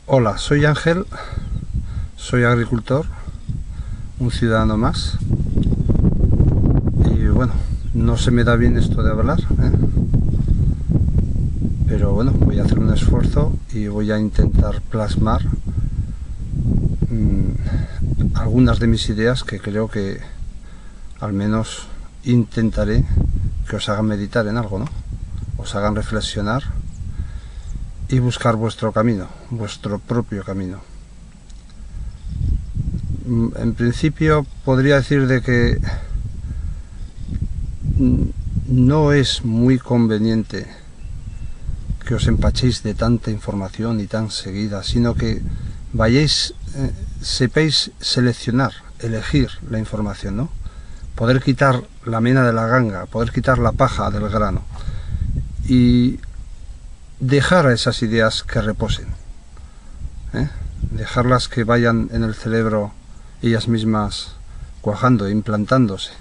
Hola, soy Ángel, soy agricultor, un ciudadano más. Y bueno, no se me da bien esto de hablar, pero bueno, voy a hacer un esfuerzo y voy a intentar plasmar algunas de mis ideas que creo que al menos intentaré que os hagan meditar en algo, ¿no? Os hagan reflexionar y buscar vuestro camino, vuestro propio camino. En principio podría decir de que no es muy conveniente que os empachéis de tanta información y tan seguida, sino que vayáis, sepáis seleccionar, elegir la información, ¿no? Poder quitar la mena de la ganga, poder quitar la paja del grano y dejar a esas ideas que reposen, dejarlas que vayan en el cerebro ellas mismas cuajando, implantándose,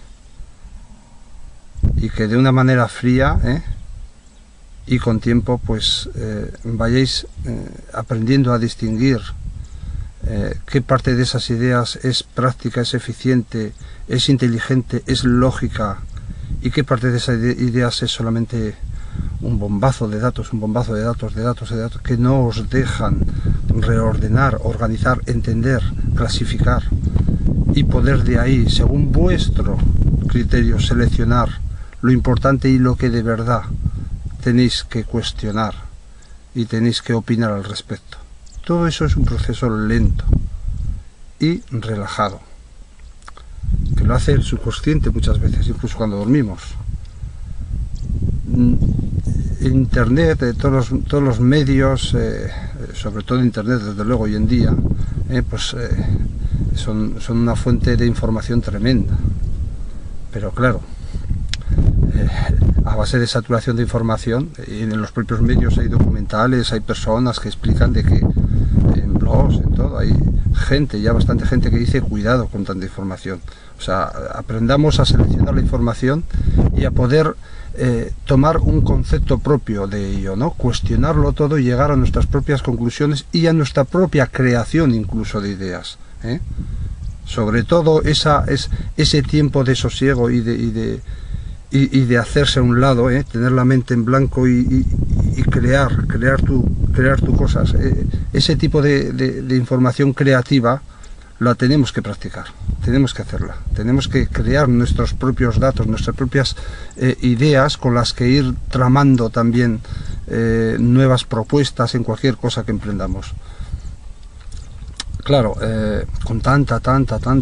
y que de una manera fría y con tiempo pues vayáis aprendiendo a distinguir qué parte de esas ideas es práctica, es eficiente, es inteligente, es lógica, y qué parte de esas ideas es solamente un bombazo de datos, que no os dejan reordenar, organizar, entender, clasificar y poder de ahí, según vuestro criterio, seleccionar lo importante y lo que de verdad tenéis que cuestionar y tenéis que opinar al respecto. Todo eso es un proceso lento y relajado, que lo hace el subconsciente muchas veces, incluso cuando dormimos. Internet, todos los medios, sobre todo Internet, desde luego hoy en día, son una fuente de información tremenda. Pero claro, a base de saturación de información, y en los propios medios hay documentales, hay personas que explican de que en blogs, en todo, hay gente, ya bastante gente, que dice cuidado con tanta información. O sea, aprendamos a seleccionar la información y a poder tomar un concepto propio de ello, ¿no? Cuestionarlo todo y llegar a nuestras propias conclusiones y a nuestra propia creación incluso de ideas, sobre todo ese tiempo de sosiego y de hacerse a un lado, tener la mente en blanco y crear tu cosas. Ese tipo de información creativa la tenemos que practicar, tenemos que hacerla, tenemos que crear nuestros propios datos, nuestras propias ideas con las que ir tramando también nuevas propuestas en cualquier cosa que emprendamos. Claro, con tanta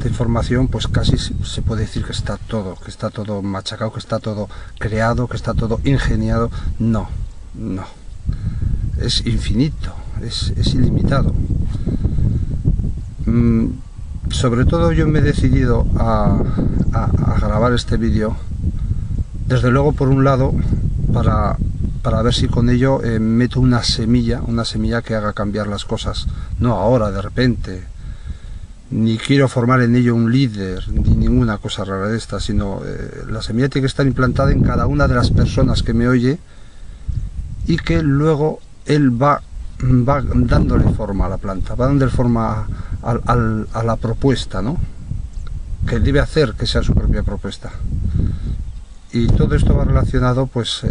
información, pues casi se puede decir que está todo machacado, que está todo creado, que está todo ingeniado. No, es infinito, es ilimitado. Sobre todo yo me he decidido a grabar este vídeo, desde luego por un lado, para ver si con ello meto una semilla que haga cambiar las cosas, no ahora de repente, ni quiero formar en ello un líder, ni ninguna cosa rara de esta, sino la semilla tiene que estar implantada en cada una de las personas que me oye, y que luego él va dándole forma a la planta, va dándole forma a la propuesta, ¿no? Que debe hacer que sea su propia propuesta. Y todo esto va relacionado pues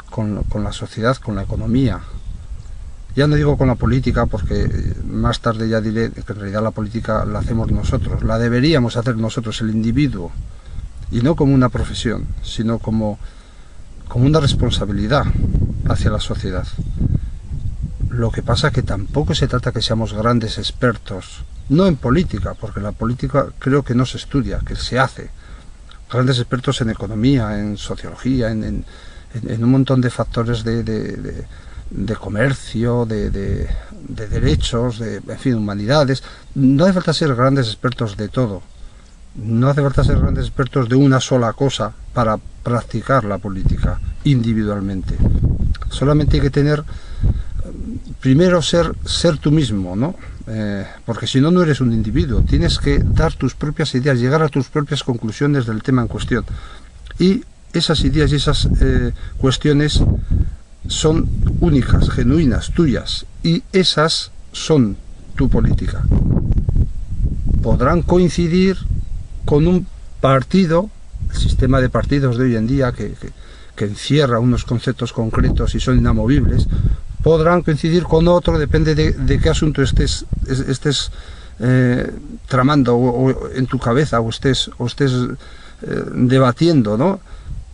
con la sociedad, con la economía. Ya no digo con la política, porque más tarde ya diré que en realidad la política la hacemos nosotros, la deberíamos hacer nosotros, el individuo, y no como una profesión, sino como una responsabilidad hacia la sociedad. Lo que pasa que tampoco se trata que seamos grandes expertos, no en política, porque la política creo que no se estudia, que se hace. Grandes expertos en economía, en sociología, en un montón de factores de comercio, de derechos, en fin, humanidades. No hace falta ser grandes expertos de todo. No hace falta ser grandes expertos de una sola cosa para practicar la política individualmente. Solamente hay que tener, primero, ser tú mismo, ¿no? Porque si no, no eres un individuo. Tienes que dar tus propias ideas, llegar a tus propias conclusiones del tema en cuestión. Y esas ideas y esas cuestiones son únicas, genuinas, tuyas. Y esas son tu política. Podrán coincidir con un partido, el sistema de partidos de hoy en día que encierra unos conceptos concretos y son inamovibles, podrán coincidir con otro, depende de qué asunto estés tramando o en tu cabeza o estés debatiendo, ¿no?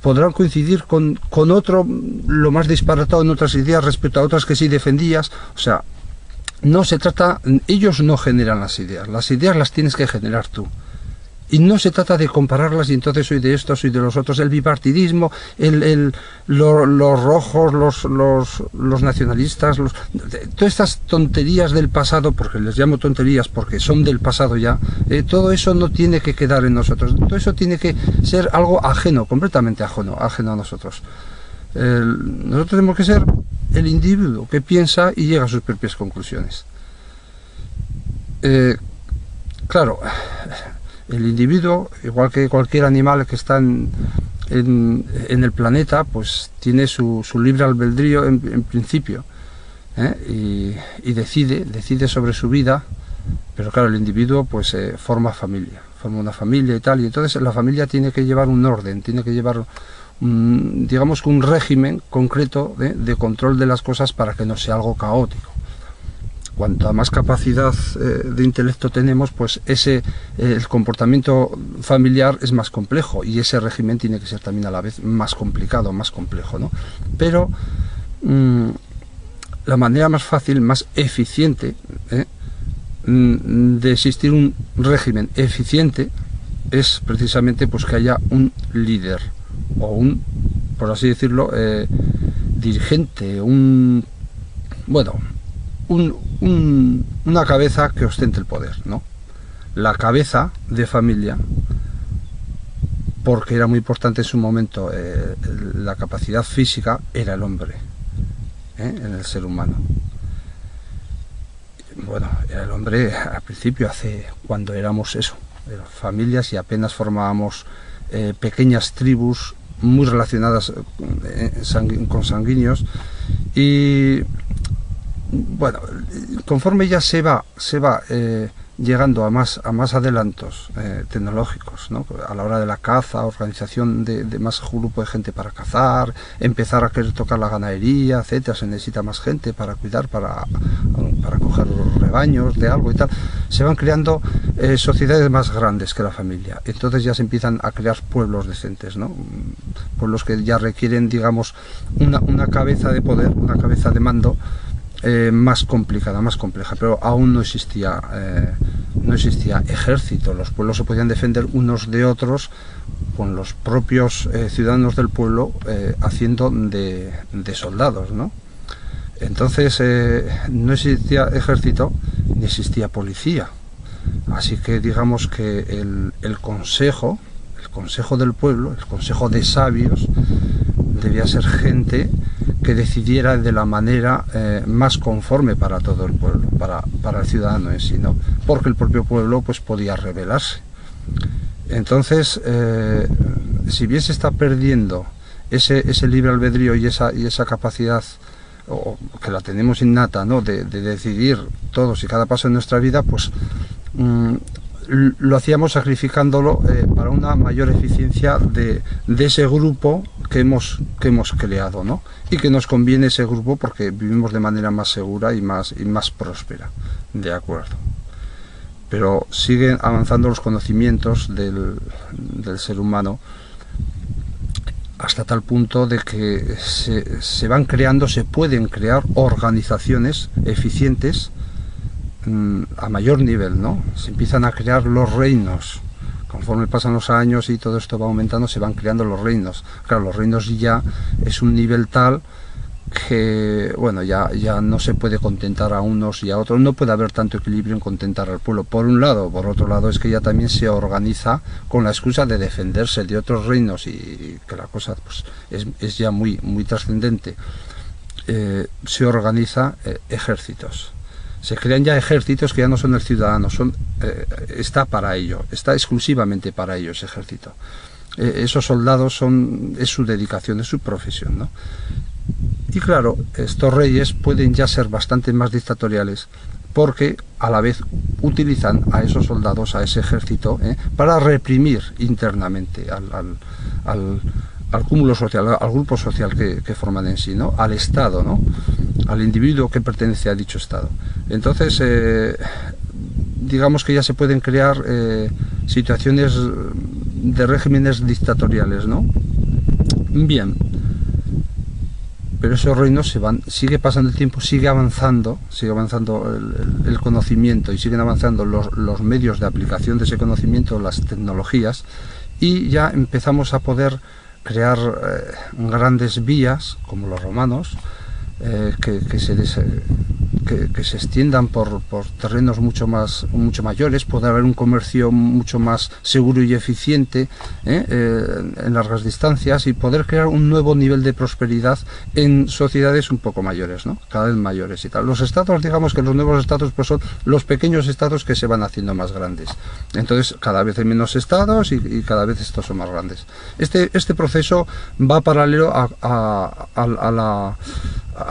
Podrán coincidir con otro, lo más disparatado en otras ideas respecto a otras que sí defendías. O sea, no se trata, ellos no generan las ideas las tienes que generar tú. Y no se trata de compararlas y entonces soy de estos, soy de los otros, el bipartidismo, los rojos, los nacionalistas, todas estas tonterías del pasado, porque les llamo tonterías porque son del pasado ya, todo eso no tiene que quedar en nosotros, todo eso tiene que ser algo ajeno, completamente ajeno a nosotros. Nosotros tenemos que ser el individuo que piensa y llega a sus propias conclusiones. Claro, el individuo, igual que cualquier animal que está en el planeta, pues tiene su libre albedrío en principio, y decide sobre su vida, pero claro, el individuo pues forma una familia y tal, y entonces la familia tiene que llevar un orden, tiene que llevar digamos que un régimen concreto de control de las cosas para que no sea algo caótico. Cuanta más capacidad de intelecto tenemos, pues el comportamiento familiar es más complejo y ese régimen tiene que ser también a la vez más complicado, más complejo, ¿no? Pero la manera más fácil, más eficiente de existir un régimen eficiente es precisamente pues que haya un líder o por así decirlo, dirigente, una cabeza que ostente el poder, ¿no? La cabeza de familia, porque era muy importante en su momento, la capacidad física era el hombre, en el ser humano. Bueno, era el hombre al principio, cuando éramos familias y apenas formábamos pequeñas tribus muy relacionadas con sanguíneos, y bueno, conforme ya se va llegando a más adelantos tecnológicos, ¿no? A la hora de la caza, organización de más grupo de gente para cazar, empezar a querer tocar la ganadería, etcétera, se necesita más gente para cuidar, para coger los rebaños de algo y tal, se van creando sociedades más grandes que la familia. Entonces ya se empiezan a crear pueblos decentes, ¿no? Pueblos que ya requieren, digamos, una cabeza de poder, una cabeza de mando más complicada, más compleja, pero aún no existía ejército. Los pueblos se podían defender unos de otros con los propios ciudadanos del pueblo haciendo de soldados, ¿no? Entonces no existía ejército ni existía policía, así que digamos que el consejo del pueblo, el consejo de sabios, debía ser gente que decidiera de la manera más conforme para todo el pueblo, para el ciudadano en sí, ¿no? Porque el propio pueblo pues podía rebelarse. Entonces, si bien se está perdiendo ese libre albedrío y esa capacidad, que la tenemos innata, ¿no? de decidir todos y cada paso en nuestra vida, pues lo hacíamos sacrificándolo para una mayor eficiencia de ese grupo que hemos creado, ¿no? Y que nos conviene ese grupo porque vivimos de manera más segura y más próspera, de acuerdo. Pero siguen avanzando los conocimientos del ser humano hasta tal punto de que se pueden crear organizaciones eficientes a mayor nivel, ¿no? Se empiezan a crear los reinos. Conforme pasan los años y todo esto va aumentando, se van creando los reinos. Claro, los reinos ya es un nivel tal que, bueno, ya no se puede contentar a unos y a otros. No puede haber tanto equilibrio en contentar al pueblo, por un lado. Por otro lado, es que ya también se organiza con la excusa de defenderse de otros reinos y que la cosa pues es ya muy trascendente. Se organiza ejércitos. Se crean ya ejércitos que ya no son el ciudadano, está para ello, está exclusivamente para ello ese ejército. Esos soldados es su dedicación, es su profesión, ¿no? Y claro, estos reyes pueden ya ser bastante más dictatoriales, porque a la vez utilizan a esos soldados, a ese ejército, para reprimir internamente al cúmulo social, al grupo social que forman en sí, ¿no? Al Estado, ¿no? Al individuo que pertenece a dicho Estado. Entonces, digamos que ya se pueden crear situaciones de regímenes dictatoriales, ¿no? Bien, pero esos reinos sigue pasando el tiempo, sigue avanzando el conocimiento, y siguen avanzando los medios de aplicación de ese conocimiento, las tecnologías, y ya empezamos a poder crear grandes vías, como los romanos, que se extiendan por terrenos mucho mayores, puede haber un comercio mucho más seguro y eficiente en largas distancias, y poder crear un nuevo nivel de prosperidad en sociedades un poco mayores, ¿no? Cada vez mayores y tal. Los estados, digamos que los nuevos estados pues son los pequeños estados que se van haciendo más grandes. Entonces cada vez hay menos estados y cada vez estos son más grandes. Este proceso va paralelo a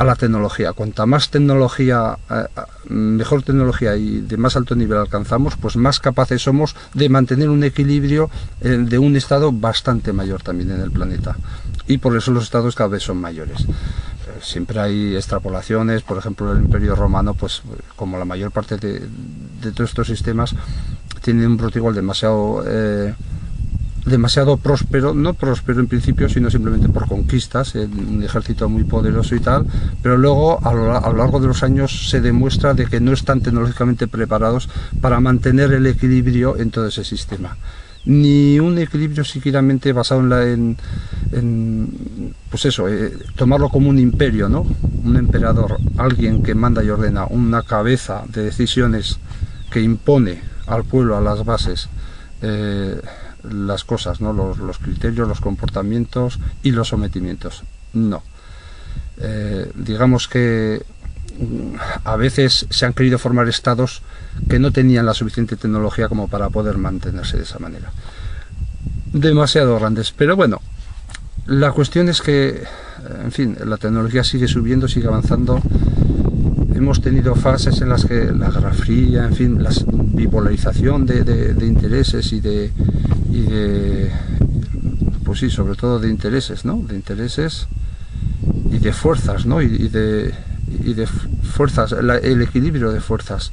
la tecnología. Cuanta más tecnología, mejor tecnología y de más alto nivel alcanzamos, pues más capaces somos de mantener un equilibrio de un estado bastante mayor también en el planeta. Y por eso los estados cada vez son mayores. Siempre hay extrapolaciones, por ejemplo el Imperio Romano, pues como la mayor parte de todos estos sistemas, tiene un brote igual demasiado próspero, no próspero en principio, sino simplemente por conquistas, un ejército muy poderoso y tal, pero luego a lo largo de los años se demuestra de que no están tecnológicamente preparados para mantener el equilibrio en todo ese sistema. Ni un equilibrio siquiera basado pues eso, tomarlo como un imperio, ¿no? Un emperador, alguien que manda y ordena, una cabeza de decisiones que impone al pueblo, a las bases, las cosas, ¿no? Los criterios, los comportamientos y los sometimientos. No. Digamos que a veces se han querido formar estados que no tenían la suficiente tecnología como para poder mantenerse de esa manera. Demasiado grandes. Pero bueno, la cuestión es que, en fin, la tecnología sigue subiendo, sigue avanzando. Hemos tenido fases en las que la Guerra Fría, en fin, la bipolarización de intereses y de pues sí, sobre todo de intereses, ¿no? De intereses y de fuerzas, ¿no? Y de fuerzas, el equilibrio de fuerzas.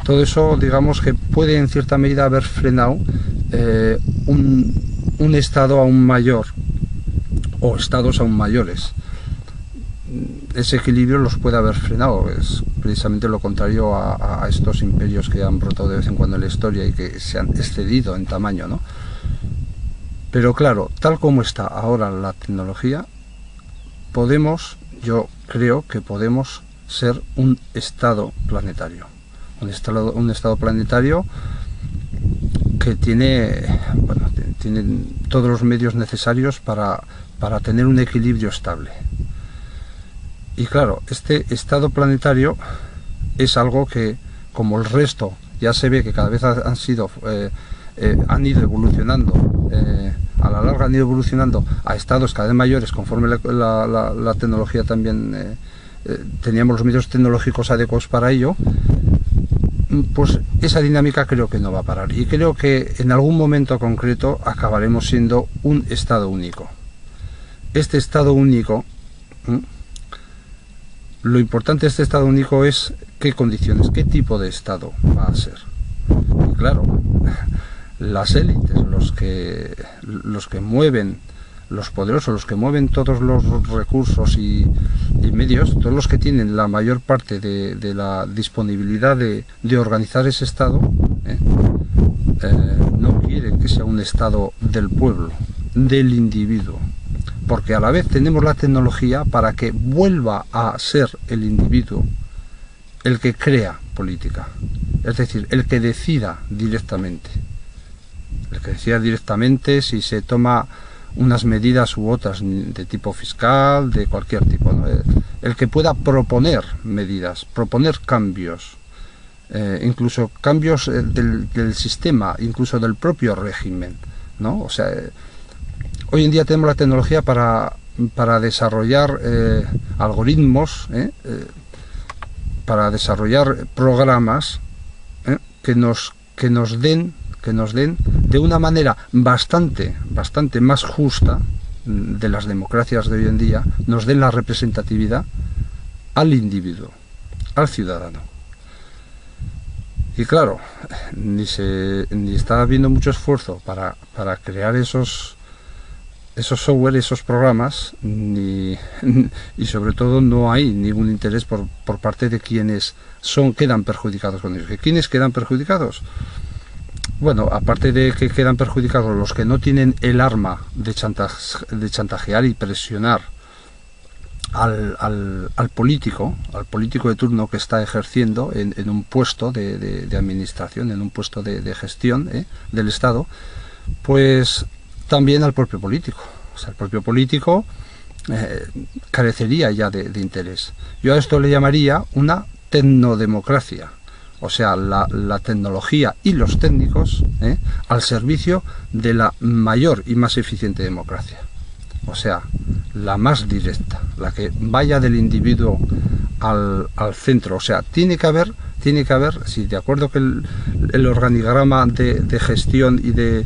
Todo eso, digamos que puede en cierta medida haber frenado un estado aún mayor, o estados aún mayores. Ese equilibrio los puede haber frenado. Es precisamente lo contrario a estos imperios que han brotado de vez en cuando en la historia y que se han excedido en tamaño, ¿no? Pero claro, tal como está ahora la tecnología, yo creo que podemos ser un estado planetario. Un estado planetario que tiene todos los medios necesarios para tener un equilibrio estable. Y claro, este estado planetario es algo que, como el resto, ya se ve que cada vez han ido evolucionando, a la larga han ido evolucionando a estados cada vez mayores, conforme la tecnología también, teníamos los medios tecnológicos adecuados para ello. Pues esa dinámica creo que no va a parar, y creo que en algún momento concreto acabaremos siendo un estado único. Este estado único, lo importante de este estado único es qué condiciones, qué tipo de estado va a ser. Y claro, las élites, los que mueven, los poderosos, los que mueven todos los recursos y medios, todos los que tienen la mayor parte de la disponibilidad de organizar ese estado, no quieren que sea un estado del pueblo, del individuo, porque a la vez tenemos la tecnología para que vuelva a ser el individuo el que crea política, es decir, el que decida directamente, si se toma unas medidas u otras de tipo fiscal, de cualquier tipo, ¿no? El que pueda proponer medidas, proponer cambios, incluso cambios del sistema, incluso del propio régimen, ¿no? O sea, hoy en día tenemos la tecnología para para desarrollar algoritmos, para desarrollar programas que nos den de una manera bastante más justa de las democracias de hoy en día, nos den la representatividad al individuo, al ciudadano. Y claro, ni está habiendo mucho esfuerzo para crear esos software, esos programas, y sobre todo no hay ningún interés por parte de quienes quedan perjudicados con ellos. ¿Quiénes quedan perjudicados? Bueno, aparte de que quedan perjudicados los que no tienen el arma de chantajear y presionar al político de turno que está ejerciendo en un puesto de administración, en un puesto de gestión del Estado, pues también al propio político. O sea, el propio político carecería ya de interés. Yo a esto le llamaría una tecnodemocracia. O sea, la tecnología y los técnicos al servicio de la mayor y más eficiente democracia. O sea, la más directa, la que vaya del individuo al centro. O sea, tiene que haber, sí, de acuerdo que el organigrama de gestión y de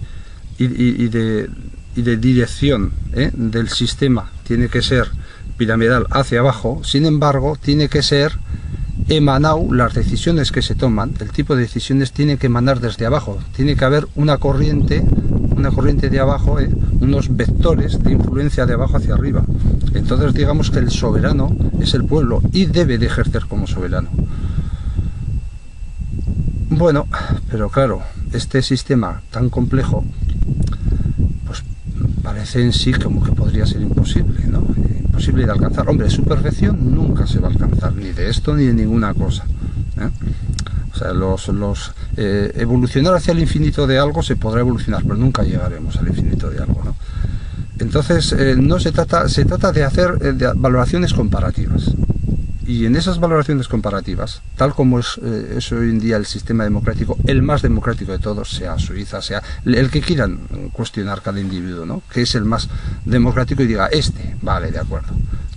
dirección del sistema tiene que ser piramidal hacia abajo. Sin embargo, tiene que ser emanado, las decisiones que se toman, el tipo de decisiones tiene que emanar desde abajo, tiene que haber una corriente de abajo, unos vectores de influencia de abajo hacia arriba. Entonces digamos que el soberano es el pueblo y debe de ejercer como soberano. Bueno, pero claro, este sistema tan complejo pues parece en sí como que podría ser imposible, ¿no? Imposible de alcanzar. Hombre, su perfección nunca se va a alcanzar, ni de esto ni de ninguna cosa. O sea, evolucionar hacia el infinito de algo se podrá evolucionar, pero nunca llegaremos al infinito de algo, ¿no? Entonces, no se trata de hacer valoraciones comparativas. Y en esas valoraciones comparativas, tal como es hoy en día el sistema democrático, el más democrático de todos, sea Suiza, sea el que quieran cuestionar cada individuo, ¿no? Que es el más democrático y diga, vale, de acuerdo,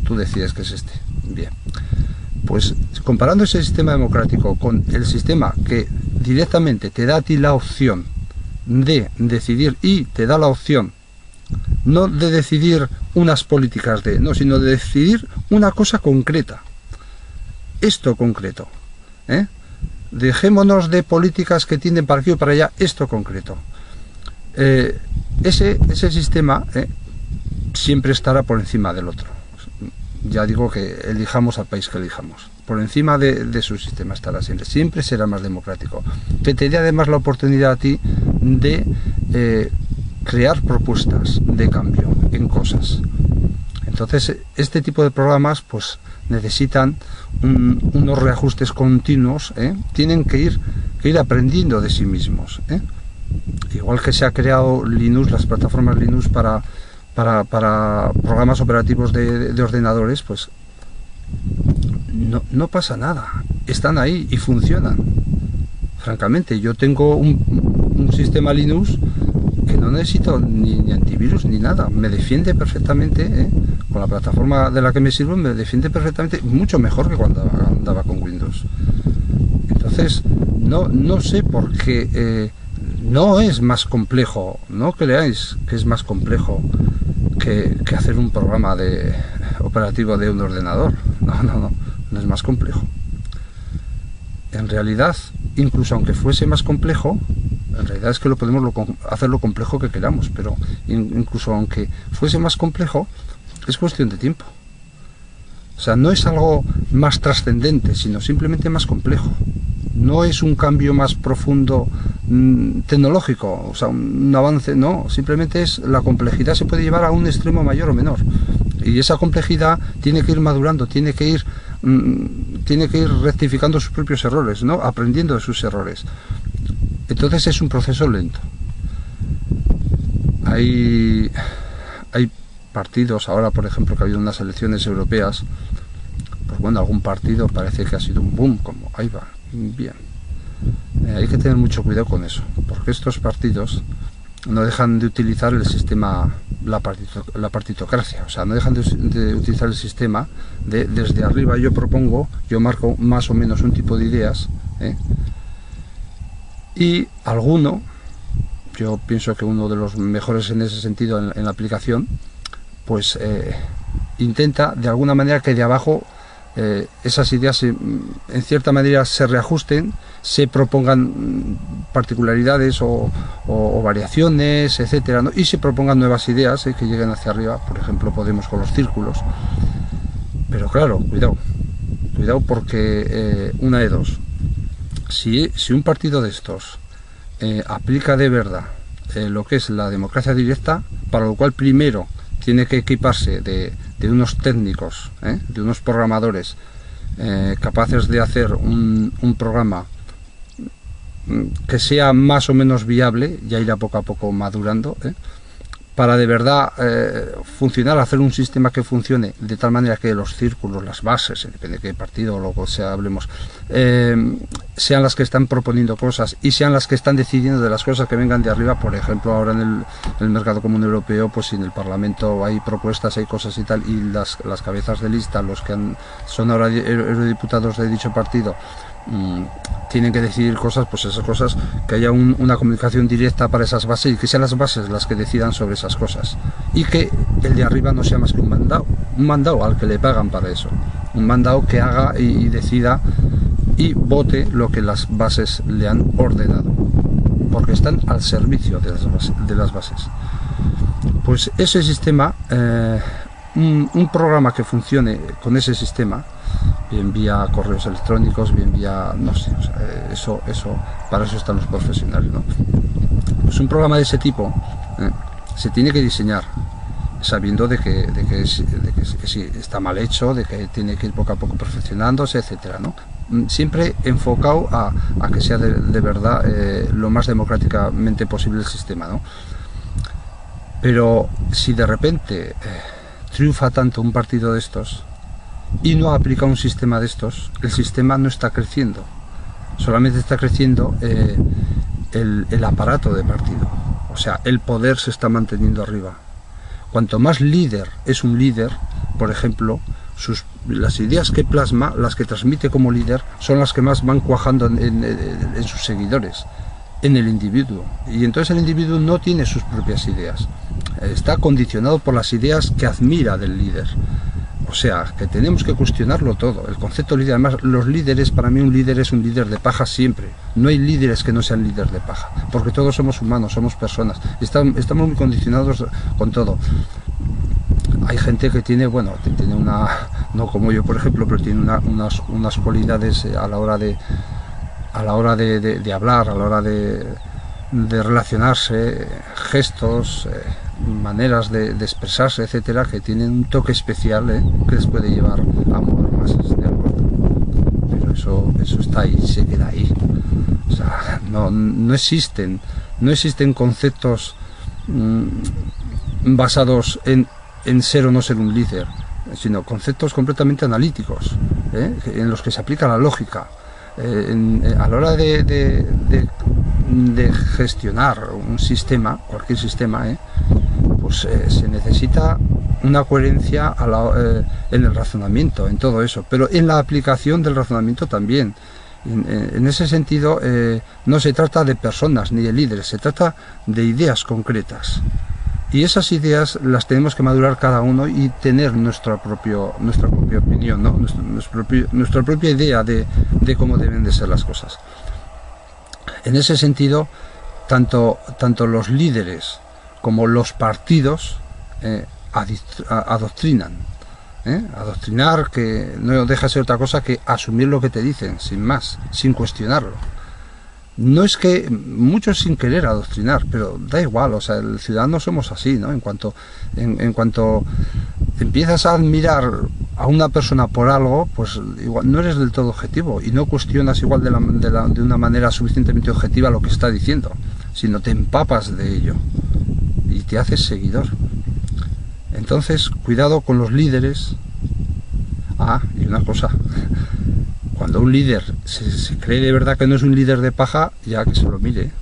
tú decides que es este. Bien, pues comparando ese sistema democrático con el sistema que directamente te da a ti la opción de decidir y te da la opción no de decidir unas políticas sino de decidir una cosa concreta. Esto concreto, dejémonos de políticas que tienden para aquí o para allá, esto concreto. Ese sistema siempre estará por encima del otro. Ya digo que elijamos al país que elijamos, por encima de su sistema estará siempre será más democrático, que te dé además la oportunidad a ti de crear propuestas de cambio en cosas. Entonces este tipo de programas pues necesitan unos reajustes continuos, tienen que ir aprendiendo de sí mismos, igual que se ha creado Linux, las plataformas Linux para programas operativos de ordenadores, pues no pasa nada, están ahí y funcionan. Francamente, yo tengo un sistema Linux que no necesito ni antivirus ni nada, me defiende perfectamente, con la plataforma de la que me sirvo me defiende perfectamente, mucho mejor que cuando andaba con Windows. Entonces no sé por qué no es más complejo, no creáis que es más complejo que hacer un programa operativo de un ordenador. No es más complejo. En realidad, incluso aunque fuese más complejo, en realidad es que lo podemos hacer lo complejo que queramos, pero incluso aunque fuese más complejo, es cuestión de tiempo. O sea, no es algo más trascendente, sino simplemente más complejo. No es un cambio más profundo tecnológico, o sea, un avance, no, simplemente es la complejidad se puede llevar a un extremo mayor o menor. Y esa complejidad tiene que ir madurando, tiene que ir rectificando sus propios errores, ¿no? Aprendiendo de sus errores. Entonces es un proceso lento. Hay partidos, ahora por ejemplo que ha habido unas elecciones europeas, pues bueno, algún partido parece que ha sido un boom, como ahí va, bien. Hay que tener mucho cuidado con eso, porque estos partidos no dejan de utilizar el sistema, la partitocracia, o sea, no dejan de utilizar el sistema de desde arriba yo propongo, yo marco más o menos un tipo de ideas, y alguno, yo pienso que uno de los mejores en ese sentido en la aplicación, pues intenta de alguna manera que de abajo esas ideas en cierta manera se reajusten, se propongan particularidades o variaciones, etcétera, ¿no? Y se propongan nuevas ideas que lleguen hacia arriba. Por ejemplo, Podemos con los círculos. Pero claro, cuidado porque una de dos, si un partido de estos aplica de verdad lo que es la democracia directa, para lo cual primero tiene que equiparse de unos técnicos, de unos programadores capaces de hacer un programa que sea más o menos viable, ya irá poco a poco madurando, para de verdad funcionar, hacer un sistema que funcione de tal manera que los círculos, las bases, depende de qué partido o lo que sea hablemos, sean las que están proponiendo cosas y sean las que están decidiendo de las cosas que vengan de arriba. Por ejemplo, ahora en el mercado común europeo, pues en el Parlamento hay propuestas, hay cosas y tal, y las cabezas de lista, los que son ahora eurodiputados de dicho partido, tienen que decidir cosas, pues esas cosas, que haya una comunicación directa para esas bases y que sean las bases las que decidan sobre esas cosas, y que el de arriba no sea más que un mandado al que le pagan para eso, un mandado que haga y decida y vote lo que las bases le han ordenado, porque están al servicio de las bases. Pues ese sistema, un programa que funcione con ese sistema, bien vía correos electrónicos, bien vía, no sé, o sea, eso para eso están los profesionales, ¿no? Pues un programa de ese tipo se tiene que diseñar sabiendo de que está mal hecho, de que tiene que ir poco a poco perfeccionándose, etcétera, ¿no? Siempre enfocado a que sea de verdad lo más democráticamente posible el sistema, ¿no? Pero si de repente triunfa tanto un partido de estos y no aplica un sistema de estos, el sistema no está creciendo, solamente está creciendo el aparato de partido, o sea, el poder se está manteniendo arriba. Cuanto más líder es un líder, por ejemplo, las ideas que plasma, las que transmite como líder, son las que más van cuajando en sus seguidores, en el individuo, y entonces el individuo no tiene sus propias ideas, está condicionado por las ideas que admira del líder. O sea, que tenemos que cuestionarlo todo. El concepto líder, además, los líderes, para mí un líder es un líder de paja siempre. No hay líderes que no sean líderes de paja, porque todos somos humanos, somos personas. Estamos muy condicionados con todo. Hay gente que tiene, bueno, tiene no como yo, por ejemplo, pero tiene unas cualidades a la hora de hablar, a la hora de relacionarse, gestos, maneras de expresarse, etcétera, que tienen un toque especial que les puede llevar a mover masas, ¿de acuerdo? Pero eso está ahí, se queda ahí. O sea, no existen conceptos basados en ser o no ser un líder, sino conceptos completamente analíticos, en los que se aplica la lógica. A la hora de gestionar un sistema, cualquier sistema, pues se necesita una coherencia en el razonamiento, en todo eso, pero en la aplicación del razonamiento también. En ese sentido, no se trata de personas ni de líderes, se trata de ideas concretas. Y esas ideas las tenemos que madurar cada uno y tener nuestra propia opinión, ¿no? Nuestra propia idea de cómo deben de ser las cosas. En ese sentido, tanto los líderes como los partidos adoctrinan. Adoctrinar, que no deja de ser otra cosa que asumir lo que te dicen, sin más, sin cuestionarlo. No es que muchos sin querer adoctrinar, pero da igual, o sea, el ciudadano somos así, ¿no? En cuanto empiezas a admirar a una persona por algo, pues igual no eres del todo objetivo y no cuestionas igual de una manera suficientemente objetiva lo que está diciendo, sino te empapas de ello y te haces seguidor. Entonces, cuidado con los líderes. Y una cosa, cuando un líder se cree de verdad que no es un líder de paja, ya que se lo mire.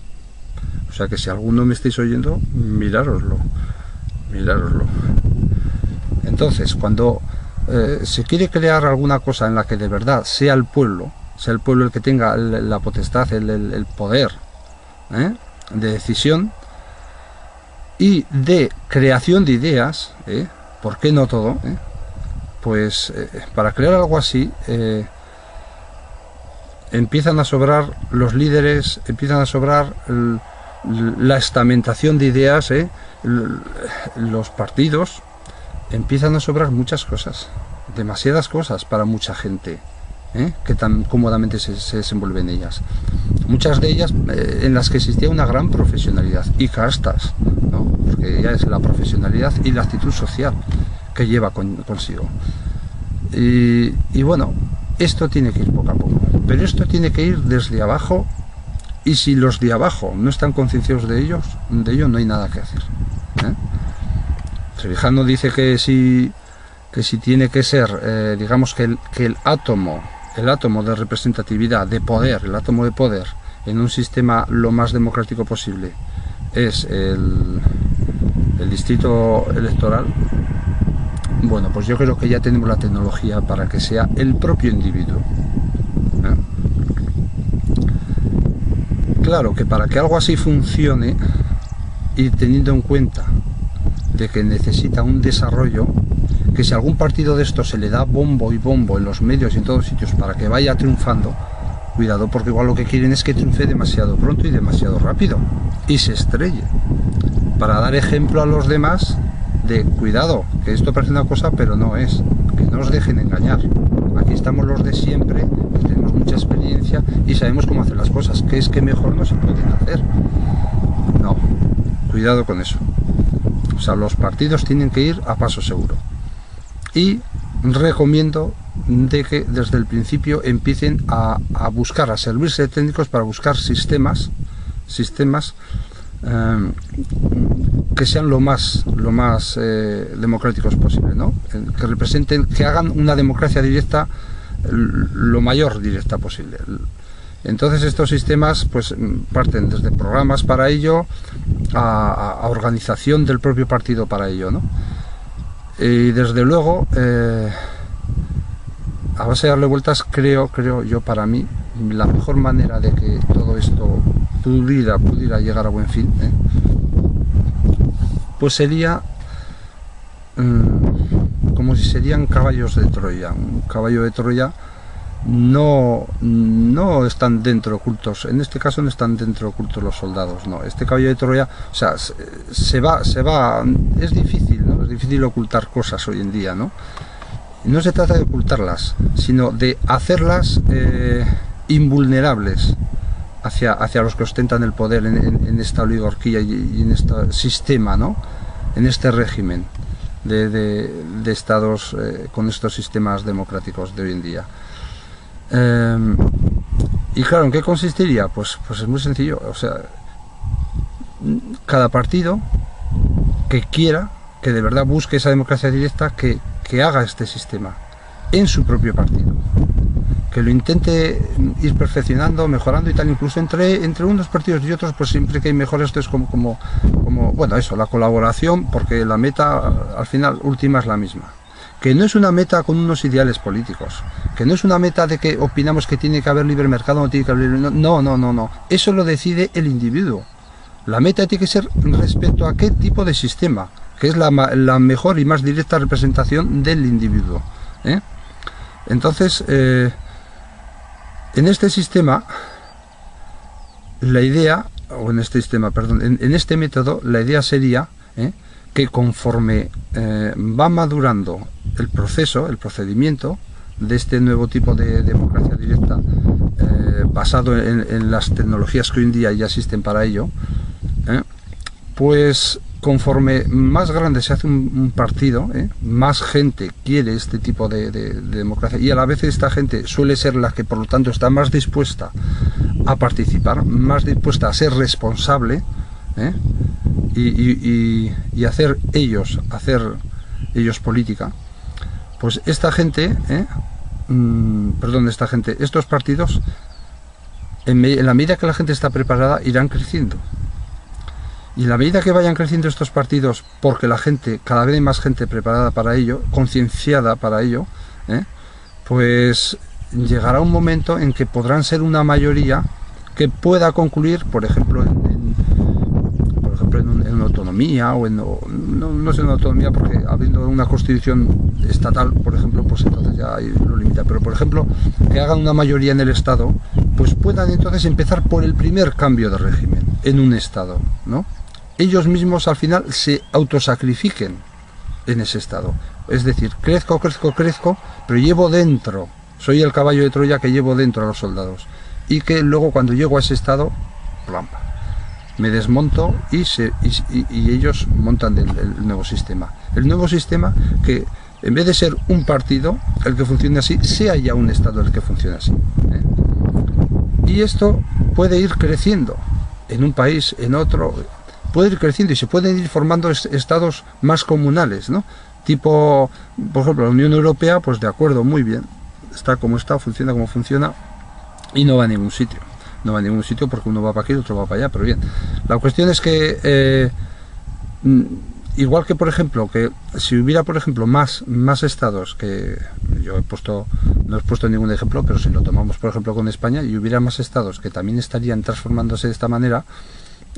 O sea que si alguno me estáis oyendo, mirároslo. Entonces, cuando se quiere crear alguna cosa en la que de verdad sea el pueblo el que tenga la potestad, el poder de decisión y de creación de ideas, ¿por qué no todo? Pues para crear algo así empiezan a sobrar los líderes, empiezan a sobrar la estamentación de ideas, los partidos, empiezan a sobrar muchas cosas, demasiadas cosas para mucha gente, que tan cómodamente se desenvuelve en ellas. Muchas de ellas en las que existía una gran profesionalidad y castas, ¿no? Porque ya es la profesionalidad y la actitud social que lleva consigo. Y bueno, esto tiene que ir poco a poco, pero esto tiene que ir desde abajo, y si los de abajo no están concienciados de ello no hay nada que hacer. Trevijano dice que si tiene que ser, digamos que el átomo de representatividad, de poder, el átomo de poder en un sistema lo más democrático posible es el distrito electoral. Bueno, pues yo creo que ya tenemos la tecnología para que sea el propio individuo. Claro que para que algo así funcione, y teniendo en cuenta de que necesita un desarrollo, que si algún partido de estos se le da bombo y bombo en los medios y en todos sitios para que vaya triunfando, cuidado, porque igual lo que quieren es que triunfe demasiado pronto y demasiado rápido y se estrelle, para dar ejemplo a los demás de cuidado, que esto parece una cosa pero no es, que no os dejen engañar. Aquí estamos los de siempre, que tenemos mucha experiencia y sabemos cómo hacer las cosas, que es que mejor no se pueden hacer. No, cuidado con eso. O sea, los partidos tienen que ir a paso seguro. Y recomiendo de que desde el principio empiecen a buscar, a servirse de técnicos para buscar sistemas que sean lo más democráticos posible, ¿no? Que representen, que hagan una democracia directa lo mayor directa posible. Entonces estos sistemas pues parten desde programas para ello a organización del propio partido para ello, ¿no? Y desde luego a base de darle vueltas creo yo, para mí, la mejor manera de que todo esto pudiera llegar a buen fin, pues sería como si serían caballos de Troya. Un caballo de Troya no están dentro ocultos, en este caso no están dentro ocultos los soldados, no. Este caballo de Troya, o sea, se va, es difícil, ¿no? Es difícil ocultar cosas hoy en día, ¿no? No se trata de ocultarlas, sino de hacerlas invulnerables hacia los que ostentan el poder en esta oligarquía y en este sistema, ¿no? En este régimen de estados con estos sistemas democráticos de hoy en día. Y claro, ¿en qué consistiría? Pues es muy sencillo. O sea, cada partido que quiera, que de verdad busque esa democracia directa, que haga este sistema en su propio partido, que lo intente ir perfeccionando, mejorando y tal, incluso entre unos partidos y otros, pues siempre que hay mejores. Esto es como bueno, eso, la colaboración, porque la meta al final última es la misma, que no es una meta con unos ideales políticos, que no es una meta de que opinamos que tiene que haber libre mercado, no tiene que haber no, eso lo decide el individuo. La meta tiene que ser respecto a qué tipo de sistema, que es la mejor y más directa representación del individuo, Entonces, en este sistema, la idea, o en este sistema, perdón, en este método, la idea sería que conforme va madurando el procedimiento de este nuevo tipo de democracia directa, basado en las tecnologías que hoy en día ya existen para ello, pues conforme más grande se hace un partido, más gente quiere este tipo de democracia, y a la vez esta gente suele ser la que por lo tanto está más dispuesta a participar, más dispuesta a ser responsable, y hacer ellos política. Pues estos partidos, en la medida que la gente está preparada, irán creciendo, Y en la medida que vayan creciendo estos partidos, porque la gente, cada vez hay más gente preparada para ello, concienciada para ello, pues llegará un momento en que podrán ser una mayoría que pueda concluir, por ejemplo, en una autonomía, o no sé, en una autonomía, porque habiendo una constitución estatal, por ejemplo, pues entonces ya lo limita, pero por ejemplo, que hagan una mayoría en el Estado, pues puedan entonces empezar por el primer cambio de régimen en un Estado, ¿no? Ellos mismos al final se autosacrifiquen en ese Estado, es decir, crezco, pero llevo dentro, soy el caballo de Troya que llevo dentro a los soldados, y que luego cuando llego a ese Estado, plampa, me desmonto y ellos montan el nuevo sistema. El nuevo sistema que, en vez de ser un partido el que funcione así, sea ya un Estado el que funcione así. Y esto puede ir creciendo en un país, en otro, puede ir creciendo y se pueden ir formando estados más comunales, ¿no? Tipo, por ejemplo, la Unión Europea, pues de acuerdo, muy bien, está como está, funciona como funciona y no va a ningún sitio. No va a ningún sitio porque uno va para aquí y otro va para allá, pero bien. La cuestión es que, igual que por ejemplo, que si hubiera por ejemplo más estados, que yo no he puesto ningún ejemplo, pero si lo tomamos por ejemplo con España, y hubiera más estados que también estarían transformándose de esta manera,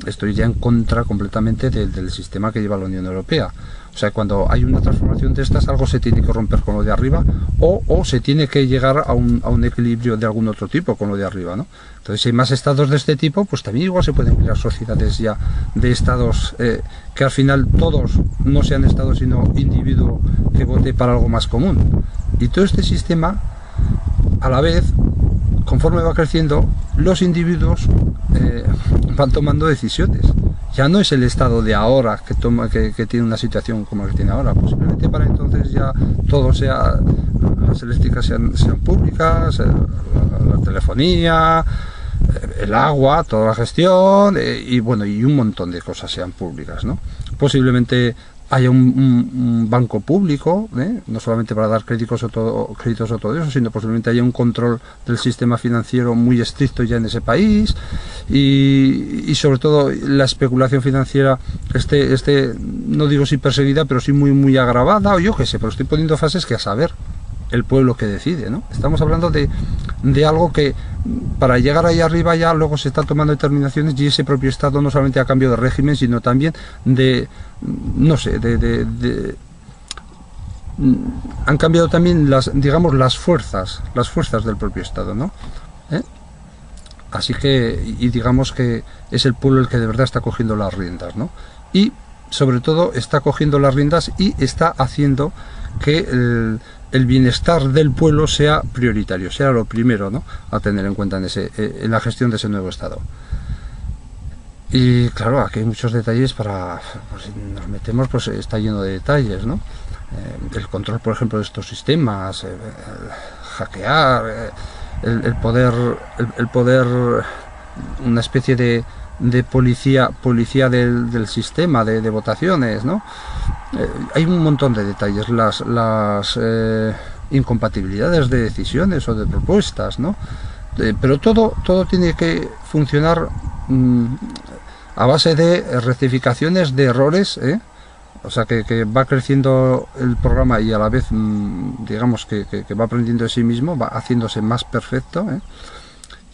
esto iría en contra completamente del sistema que lleva la Unión Europea. O sea, cuando hay una transformación de estas, algo se tiene que romper con lo de arriba, o se tiene que llegar a un equilibrio de algún otro tipo con lo de arriba, ¿no? Entonces, si hay más estados de este tipo, pues también igual se pueden crear sociedades ya de estados que al final todos no sean estados, sino individuo que vote para algo más común. Y todo este sistema, a la vez, conforme va creciendo, los individuos van tomando decisiones. Ya no es el estado de ahora que tiene una situación como la que tiene ahora, posiblemente para entonces ya todo sea, las eléctricas sean públicas, la telefonía, el agua, toda la gestión, y bueno, y un montón de cosas sean públicas, ¿no? Posiblemente haya un banco público, no solamente para dar créditos o todo eso, sino posiblemente haya un control del sistema financiero muy estricto ya en ese país, y sobre todo la especulación financiera no digo si perseguida, pero sí muy agravada, o yo qué sé, pero estoy poniendo frases que a saber el pueblo que decide, ¿no? Estamos hablando de algo que para llegar ahí arriba ya luego se están tomando determinaciones, y ese propio Estado no solamente a cambio de régimen, sino también no sé, han cambiado también digamos las fuerzas del propio Estado, ¿no? Así que, y digamos que es el pueblo el que de verdad está cogiendo las riendas, ¿no? Y sobre todo está cogiendo las riendas y está haciendo que el bienestar del pueblo sea prioritario, sea lo primero, ¿no?, a tener en cuenta en la gestión de ese nuevo Estado. Y claro, aquí hay muchos detalles pues si nos metemos, pues está lleno de detalles, ¿no? El control, por ejemplo, de estos sistemas, hackear, el poder, una especie de policía del sistema de votaciones, ¿no? Hay un montón de detalles, las incompatibilidades de decisiones o de propuestas, ¿no? Pero todo tiene que funcionar a base de rectificaciones de errores, o sea que va creciendo el programa y a la vez digamos que va aprendiendo de sí mismo, va haciéndose más perfecto,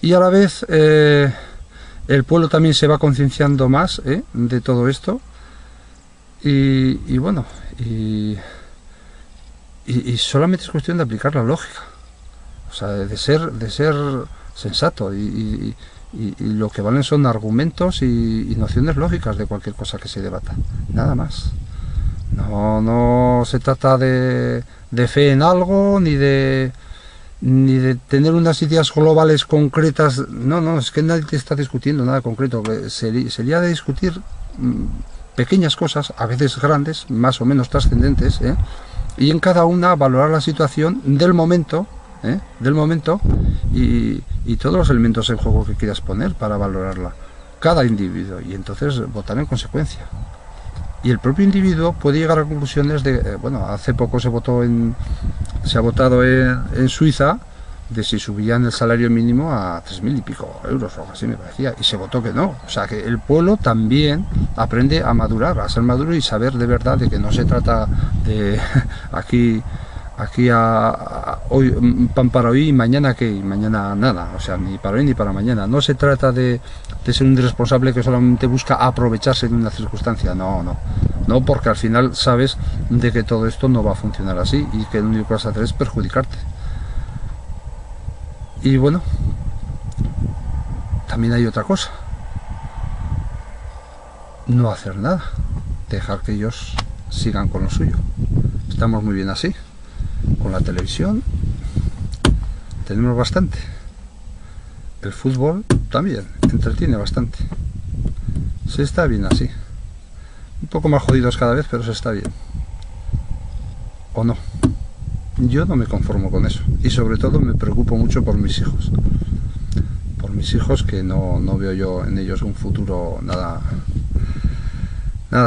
y a la vez el pueblo también se va concienciando más de todo esto, y bueno, y solamente es cuestión de aplicar la lógica, o sea, de ser sensato, y lo que valen son argumentos y nociones lógicas de cualquier cosa que se debata, nada más. No se trata de fe en algo, ni de tener unas ideas globales concretas. No, es que nadie te está discutiendo nada concreto. Sería de discutir pequeñas cosas, a veces grandes, más o menos trascendentes, y en cada una valorar la situación del momento, y todos los elementos en juego que quieras poner para valorarla, cada individuo, y entonces votar en consecuencia. Y el propio individuo puede llegar a conclusiones de, bueno, hace poco se ha votado en Suiza de si subían el salario mínimo a 3.000 y pico euros o algo así me parecía, y se votó que no. O sea que el pueblo también aprende a madurar, a ser maduro y saber de verdad de que no se trata de aquí hoy pan para hoy y mañana qué, y mañana nada, o sea, ni para hoy ni para mañana. No se trata de ser un irresponsable que solamente busca aprovecharse de una circunstancia, no, porque al final sabes de que todo esto no va a funcionar así y que lo único que vas a hacer es perjudicarte. Y bueno, también hay otra cosa: no hacer nada, dejar que ellos sigan con lo suyo. Estamos muy bien así. Con la televisión tenemos bastante. El fútbol también entretiene bastante. Se está bien así. Un poco más jodidos cada vez, pero se está bien. ¿O no? Yo no me conformo con eso. Y sobre todo me preocupo mucho por mis hijos. Por mis hijos, que no veo yo en ellos un futuro nada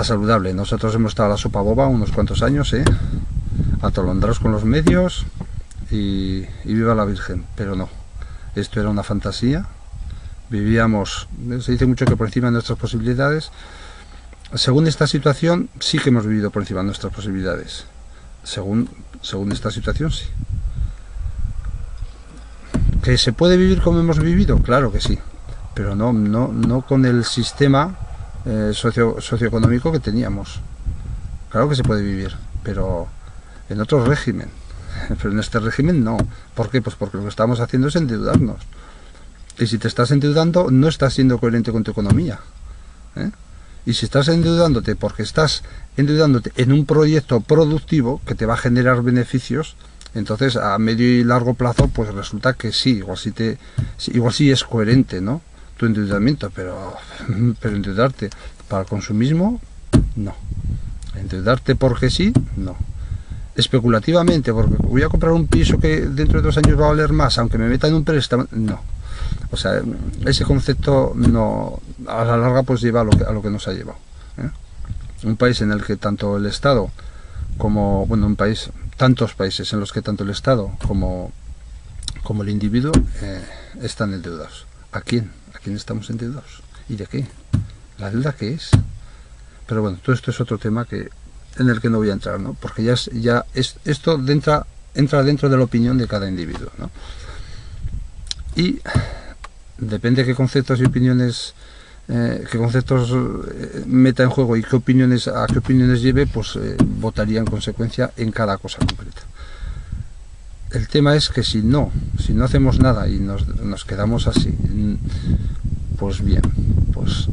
saludable. Nosotros hemos estado a la sopa boba unos cuantos años, atolondrados con los medios y viva la Virgen, pero no, esto era una fantasía. Vivíamos, se dice mucho que por encima de nuestras posibilidades. Según esta situación sí que hemos vivido por encima de nuestras posibilidades, según esta situación sí. ¿Que se puede vivir como hemos vivido? Claro que sí, pero no con el sistema socioeconómico que teníamos. Claro que se puede vivir, pero en otro régimen, pero en este régimen no. ¿Por qué? Pues porque lo que estamos haciendo es endeudarnos. Y si te estás endeudando, no estás siendo coherente con tu economía. Y si estás endeudándote porque estás endeudándote en un proyecto productivo que te va a generar beneficios, entonces a medio y largo plazo, pues resulta que sí, igual sí es coherente, ¿no?, tu endeudamiento, pero endeudarte para el consumismo, no. Endeudarte porque sí, no. Especulativamente, porque voy a comprar un piso que dentro de 2 años va a valer más, aunque me meta en un préstamo, no. O sea, ese concepto no, a la larga pues lleva a lo que nos ha llevado. Un país en el que tanto el Estado como, bueno, tantos países en los que tanto el Estado como el individuo están endeudados. ¿A quién? ¿A quién estamos endeudados? ¿Y de qué? ¿La deuda qué es? Pero bueno, todo esto es otro tema en el que no voy a entrar, ¿no? Porque esto entra dentro de la opinión de cada individuo, ¿no? Y depende de qué conceptos y opiniones, meta en juego y a qué opiniones lleve, pues votaría en consecuencia en cada cosa concreta. El tema es que si no hacemos nada y nos quedamos así, pues bien, pues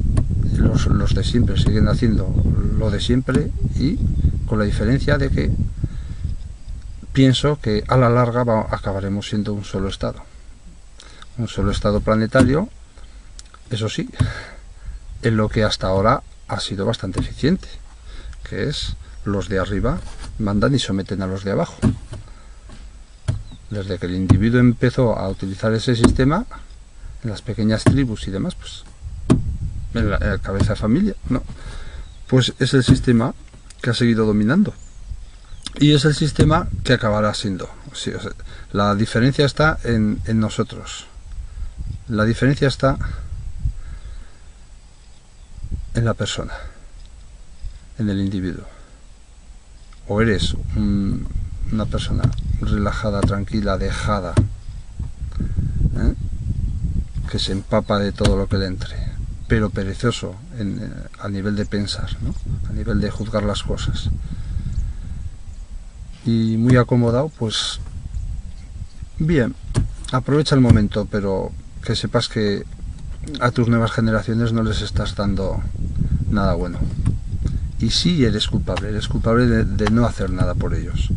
los de siempre siguen haciendo lo de siempre, y con la diferencia de que pienso que a la larga acabaremos siendo un solo estado planetario, eso sí, en lo que hasta ahora ha sido bastante eficiente, que es los de arriba mandan y someten a los de abajo. Desde que el individuo empezó a utilizar ese sistema, en las pequeñas tribus y demás, pues en la cabeza de familia, no, pues es el sistema que ha seguido dominando, y es el sistema que acabará siendo. Sí, o sea, la diferencia está en nosotros. La diferencia está en la persona, en el individuo. O eres una persona relajada, tranquila, dejada, que se empapa de todo lo que le entre, pero perezoso a nivel de pensar, ¿no?, a nivel de juzgar las cosas, y muy acomodado, pues bien, aprovecha el momento, pero que sepas que a tus nuevas generaciones no les estás dando nada bueno. Y sí eres culpable de no hacer nada por ellos,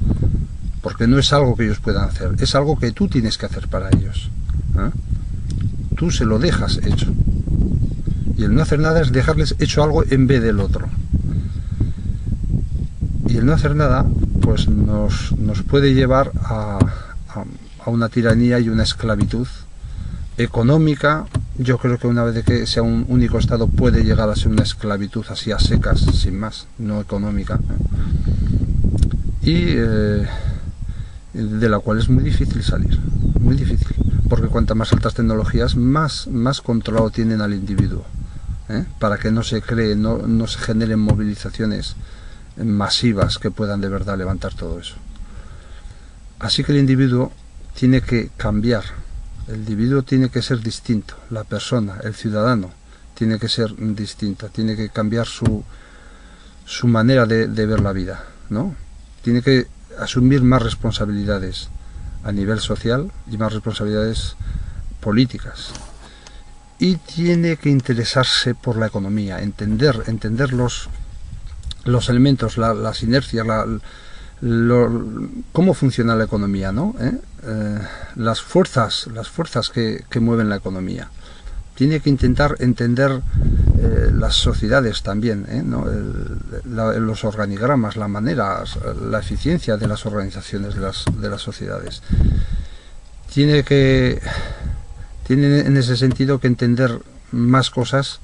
porque no es algo que ellos puedan hacer, es algo que tú tienes que hacer para ellos. Tú se lo dejas hecho, y el no hacer nada es dejarles hecho algo en vez del otro. Y el no hacer nada pues nos puede llevar a una tiranía y una esclavitud económica. Yo creo que una vez de que sea un único estado puede llegar a ser una esclavitud así a secas, sin más, no económica, y de la cual es muy difícil salir, muy difícil, porque cuantas más altas tecnologías, más controlado tienen al individuo, para que no se cree, no se generen movilizaciones masivas que puedan de verdad levantar todo eso. Así que el individuo tiene que cambiar, el individuo tiene que ser distinto, la persona, el ciudadano tiene que ser distinta, tiene que cambiar su manera de ver la vida, ¿no? Tiene que asumir más responsabilidades a nivel social y más responsabilidades políticas. Y tiene que interesarse por la economía, entender los elementos, las inercias, cómo funciona la economía, ¿no? Las fuerzas que mueven la economía. Tiene que intentar entender las sociedades también, ¿no? Los organigramas, las maneras, la eficiencia de las organizaciones de las sociedades. Tiene en ese sentido que entender más cosas,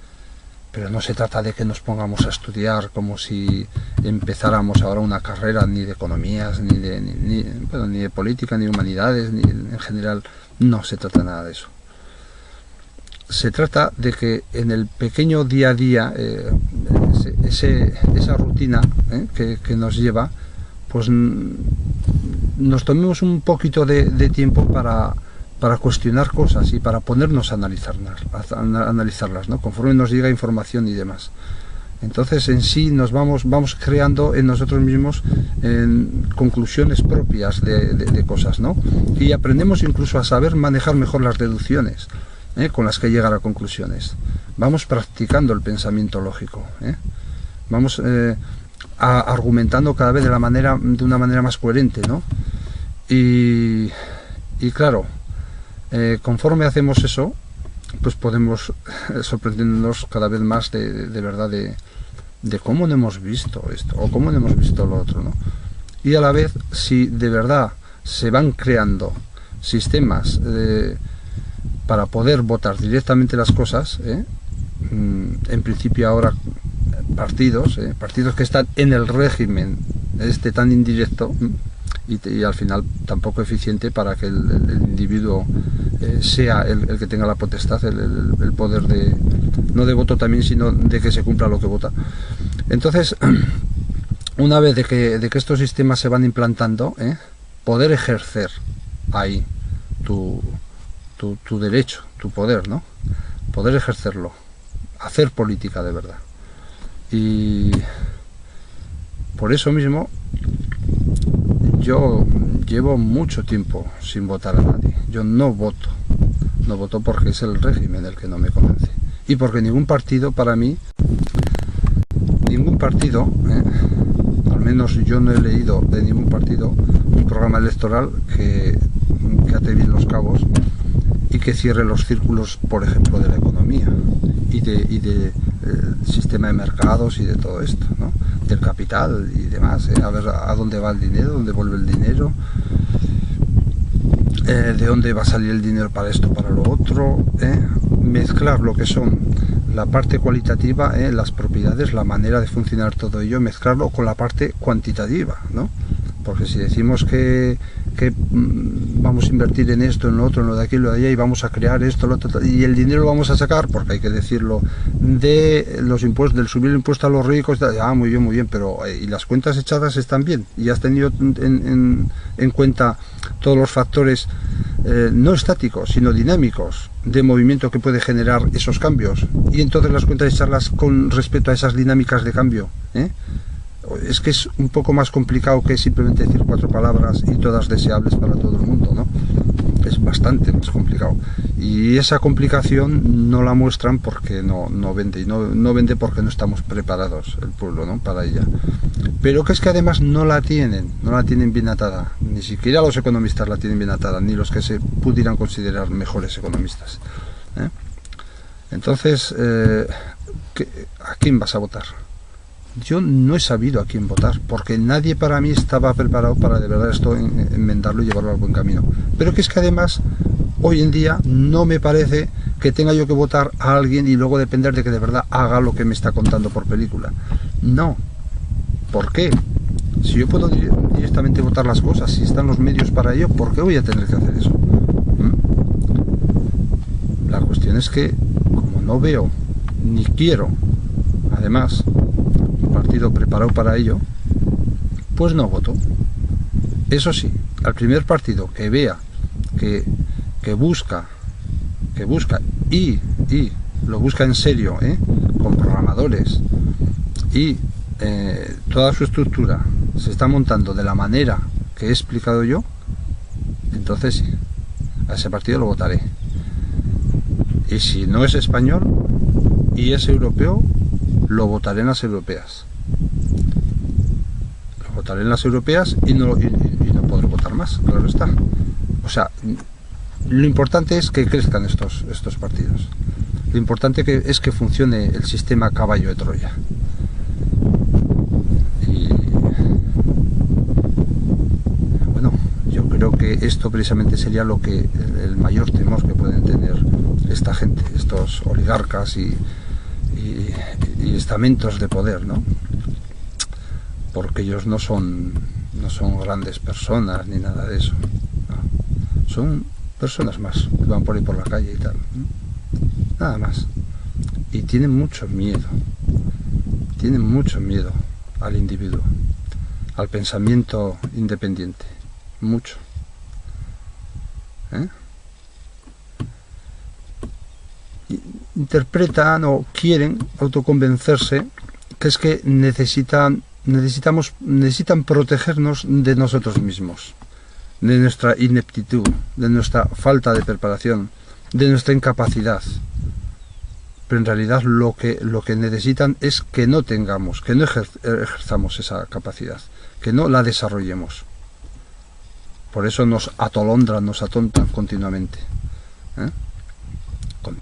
pero no se trata de que nos pongamos a estudiar como si empezáramos ahora una carrera ni de economías, ni de política, ni de humanidades, ni en general. No se trata nada de eso. Se trata de que en el pequeño día a día, esa rutina que nos lleva, pues nos tomemos un poquito de tiempo para cuestionar cosas y para ponernos a analizarlas, ¿no? Conforme nos llega información y demás. Entonces en sí nos vamos creando en nosotros mismos conclusiones propias de cosas, ¿no? Y aprendemos incluso a saber manejar mejor las deducciones con las que llegar a conclusiones. Vamos practicando el pensamiento lógico, vamos argumentando cada vez de una manera más coherente, ¿no? Y claro, conforme hacemos eso, pues podemos sorprendernos cada vez más de verdad de cómo no hemos visto esto o cómo no hemos visto lo otro, ¿no? Y a la vez, si de verdad se van creando sistemas para poder votar directamente las cosas, en principio ahora partidos que están en el régimen tan indirecto y al final tampoco eficiente para que el individuo sea el que tenga la potestad, el poder no de voto también, sino de que se cumpla lo que vota. Entonces, una vez de que estos sistemas se van implantando, poder ejercer ahí tu derecho, tu poder, ¿no? Poder ejercerlo, hacer política de verdad. Y por eso mismo yo llevo mucho tiempo sin votar a nadie. Yo no voto porque es el régimen el que no me convence. Y porque ningún partido, para mí, al menos yo no he leído de ningún partido un programa electoral que ate bien los cabos y que cierre los círculos, por ejemplo, de la economía y del sistema de mercados y de todo esto, ¿no? Del capital y demás, a ver a dónde va el dinero, dónde vuelve el dinero, de dónde va a salir el dinero para esto, para lo otro, mezclar lo que son la parte cualitativa, las propiedades, la manera de funcionar todo ello, mezclarlo con la parte cuantitativa, ¿no? Porque si decimos que vamos a invertir en esto, en lo otro, en lo de aquí, en lo de allá, y vamos a crear esto, lo otro, y el dinero lo vamos a sacar, porque hay que decirlo, de los impuestos, del subir el impuesto a los ricos, muy bien, pero ¿y las cuentas echadas están bien? ¿Y has tenido en cuenta todos los factores no estáticos, sino dinámicos, de movimiento que puede generar esos cambios? Y entonces las cuentas echarlas con respecto a esas dinámicas de cambio, es que es un poco más complicado que simplemente decir 4 palabras y todas deseables para todo el mundo, ¿no? Es bastante más complicado. Y esa complicación no la muestran porque no vende. Y no vende porque no estamos preparados, el pueblo, ¿no? Para ella. Pero que es que además no la tienen bien atada. Ni siquiera los economistas la tienen bien atada, ni los que se pudieran considerar mejores economistas, Entonces, ¿a quién vas a votar? Yo no he sabido a quién votar, porque nadie para mí estaba preparado para de verdad esto enmendarlo y llevarlo al buen camino. Pero que es que además, hoy en día, no me parece que tenga yo que votar a alguien y luego depender de que de verdad haga lo que me está contando por película. No. ¿Por qué? Si yo puedo directamente votar las cosas, si están los medios para ello, ¿por qué voy a tener que hacer eso? cuestión es que, como no veo ni quiero, además, un partido preparado para ello, pues no voto. Eso sí, al primer partido que vea que busca y lo busca en serio, con programadores, y toda su estructura se está montando de la manera que he explicado yo, entonces sí, a ese partido lo votaré. Y si no es español y es europeo, lo votaré en las europeas. Lo votaré en las europeas y no podré votar más, claro está. O sea, lo importante es que crezcan estos partidos. Lo importante es que funcione el sistema caballo de Troya. Y bueno, yo creo que esto precisamente sería el mayor temor que pueden tener esta gente, estos oligarcas y estamentos de poder, ¿no? Porque ellos no son grandes personas ni nada de eso, ¿no? Son personas más que van por ahí por la calle y tal, ¿no? Nada más. Y tienen mucho miedo al individuo, al pensamiento independiente, mucho. Interpretan o quieren autoconvencerse que es que necesitan protegernos de nosotros mismos, de nuestra ineptitud, de nuestra falta de preparación, de nuestra incapacidad. Pero en realidad lo que necesitan es que no ejerzamos esa capacidad, que no la desarrollemos. Por eso nos atolondran, nos atontan continuamente, con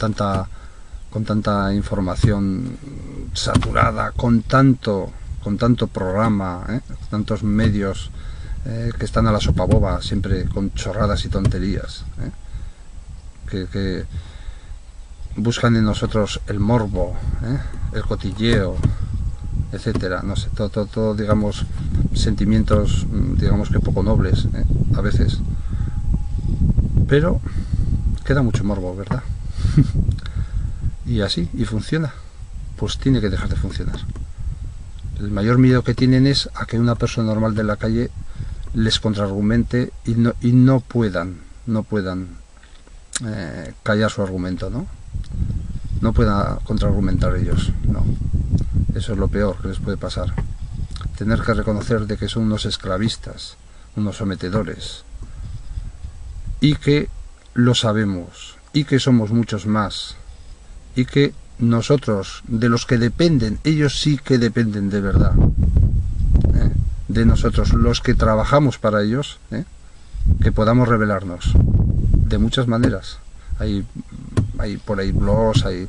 tanta información saturada, con tanto programa, tantos medios que están a la sopa boba, siempre con chorradas y tonterías, que buscan en nosotros el morbo, el cotilleo, etcétera, no sé, todo digamos, sentimientos, digamos que poco nobles, a veces, pero queda mucho morbo, ¿verdad? Y así, y funciona, pues tiene que dejar de funcionar. El mayor miedo que tienen es a que una persona normal de la calle les contraargumente y no puedan callar su argumento, ¿no? No puedan contraargumentar ellos, no. Eso es lo peor que les puede pasar. Tener que reconocer de que son unos esclavistas, unos sometedores, y que lo sabemos, y que somos muchos más, y que nosotros, de los que dependen, ellos sí que dependen de verdad, de nosotros, los que trabajamos para ellos, que podamos rebelarnos de muchas maneras. Hay por ahí blogs, hay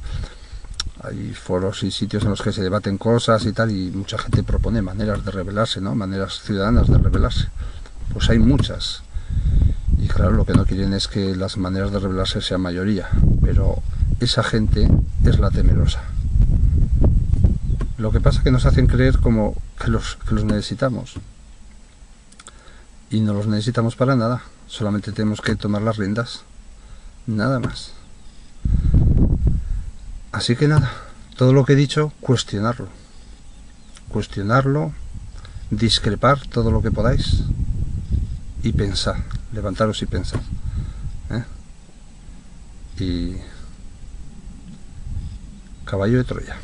foros y sitios en los que se debaten cosas y tal, y mucha gente propone maneras de rebelarse, ¿no? Maneras ciudadanas de rebelarse. Pues hay muchas. Y claro, lo que no quieren es que las maneras de rebelarse sean mayoría, pero esa gente es la temerosa. Lo que pasa es que nos hacen creer como que los necesitamos. Y no los necesitamos para nada. Solamente tenemos que tomar las riendas. Nada más. Así que nada, todo lo que he dicho, cuestionarlo. Cuestionarlo, discrepar todo lo que podáis y pensar, levantaros y pensar. Y caballo de Troya.